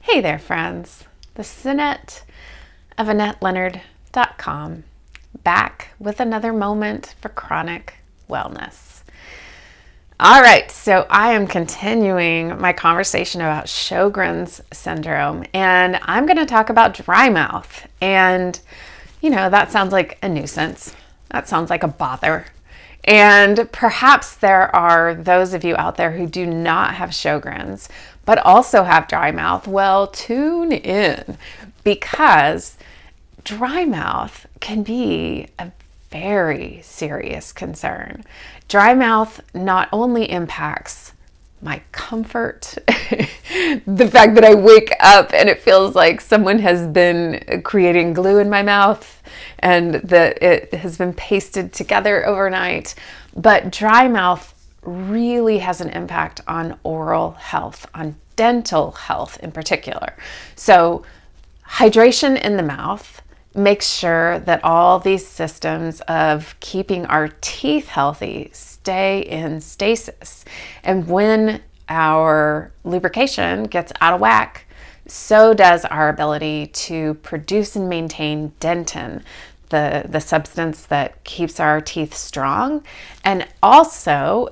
Hey there, friends. This is Annette of AnnetteLeonard.com, back with another moment for chronic wellness. All right, so I am continuing my conversation about Sjogren's syndrome, and I'm going to talk about dry mouth. And, that sounds like a nuisance. That sounds like a bother. And perhaps there are those of you out there who do not have Sjogren's, but also have dry mouth. Well, tune in, because dry mouth can be a very serious concern. Dry mouth not only impacts my comfort, the fact that I wake up and it feels like someone has been creating glue in my mouth and that it has been pasted together overnight, but dry mouth really has an impact on oral health, on dental health in particular. So hydration in the mouth makes sure that all these systems of keeping our teeth healthy stay in stasis. And when our lubrication gets out of whack, so does our ability to produce and maintain dentin, the substance that keeps our teeth strong, and also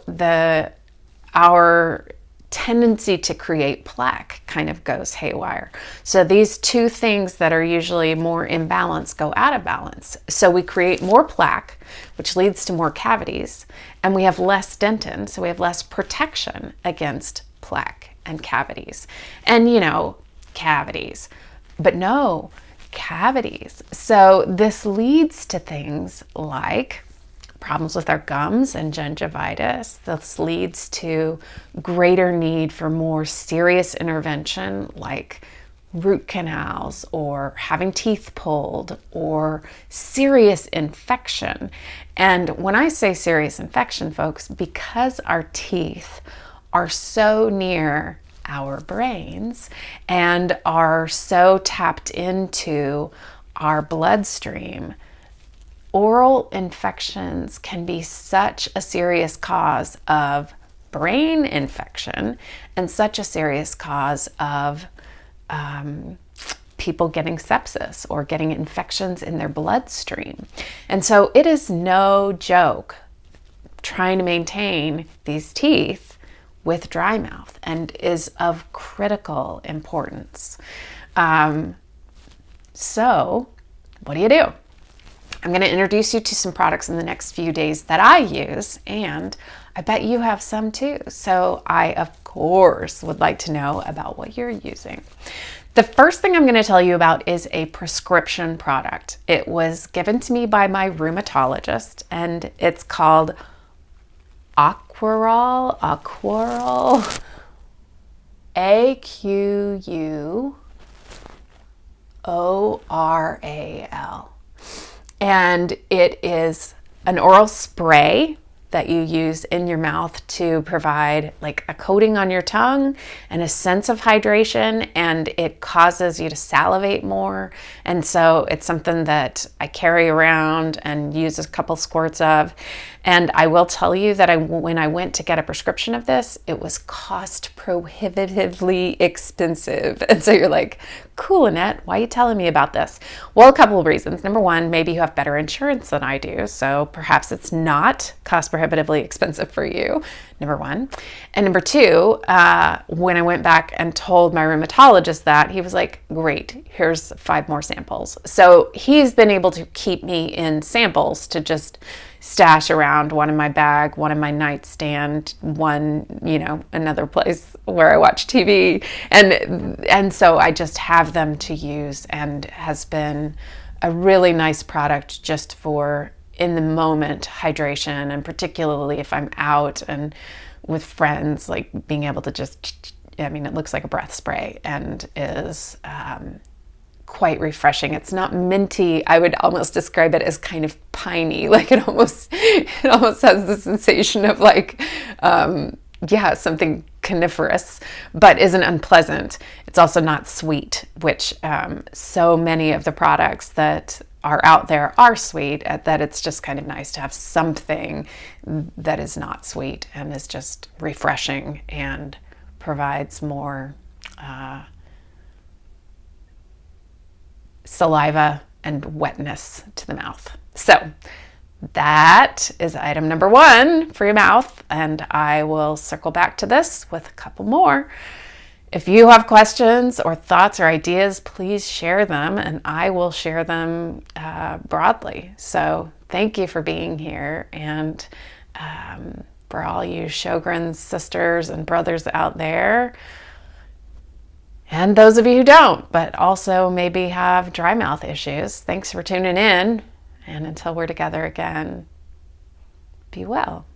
our tendency to create plaque kind of goes haywire. So these two things that are usually more in balance go out of balance. So we create more plaque, which leads to more cavities, and we have less dentin, so we have less protection against plaque and cavities. And cavities, but no, cavities. So this leads to things like problems with our gums and gingivitis. This leads to greater need for more serious intervention like root canals or having teeth pulled or serious infection. And when I say serious infection, folks, because our teeth are so near our brains and are so tapped into our bloodstream, oral infections can be such a serious cause of brain infection and such a serious cause of people getting sepsis or getting infections in their bloodstream. And so it is no joke trying to maintain these teeth with dry mouth, and is of critical importance. So what do? I'm going to introduce you to some products in the next few days that I use, and I bet you have some too. So I, of course, would like to know about what you're using. The first thing I'm going to tell you about is a prescription product. It was given to me by my rheumatologist, and it's called Aquaral, AQUORAL. And it is an oral spray that you use in your mouth to provide like a coating on your tongue and a sense of hydration, and it causes you to salivate more. And so it's something that I carry around and use a couple squirts of. And I will tell you that when I went to get a prescription of this, it was cost prohibitively expensive. And so you're like, cool, Annette, why are you telling me about this? Well, a couple of reasons. Number one, maybe you have better insurance than I do, so perhaps it's not cost prohibitively expensive for you, number one. And number two, when I went back and told my rheumatologist that, he was like, great, here's 5 more samples. So he's been able to keep me in samples to just stash around, one in my bag, one in my nightstand, one, another place where I watch TV. And so I just have them to use, and has been a really nice product just for in the moment hydration, and particularly if I'm out and with friends, like being able to just, it looks like a breath spray and is quite refreshing. It's not minty. I would almost describe it as kind of piney. Like it almost has the sensation of like, something coniferous, but isn't unpleasant. It's also not sweet, which so many of the products that are out there are sweet, that it's just kind of nice to have something that is not sweet and is just refreshing and provides more saliva and wetness to the mouth. So that is item number 1 for your mouth, and I will circle back to this with a couple more. If you have questions or thoughts or ideas, please share them, and I will share them broadly. So thank you for being here, and for all you Sjogren sisters and brothers out there, and those of you who don't, but also maybe have dry mouth issues. Thanks for tuning in, and until we're together again, be well.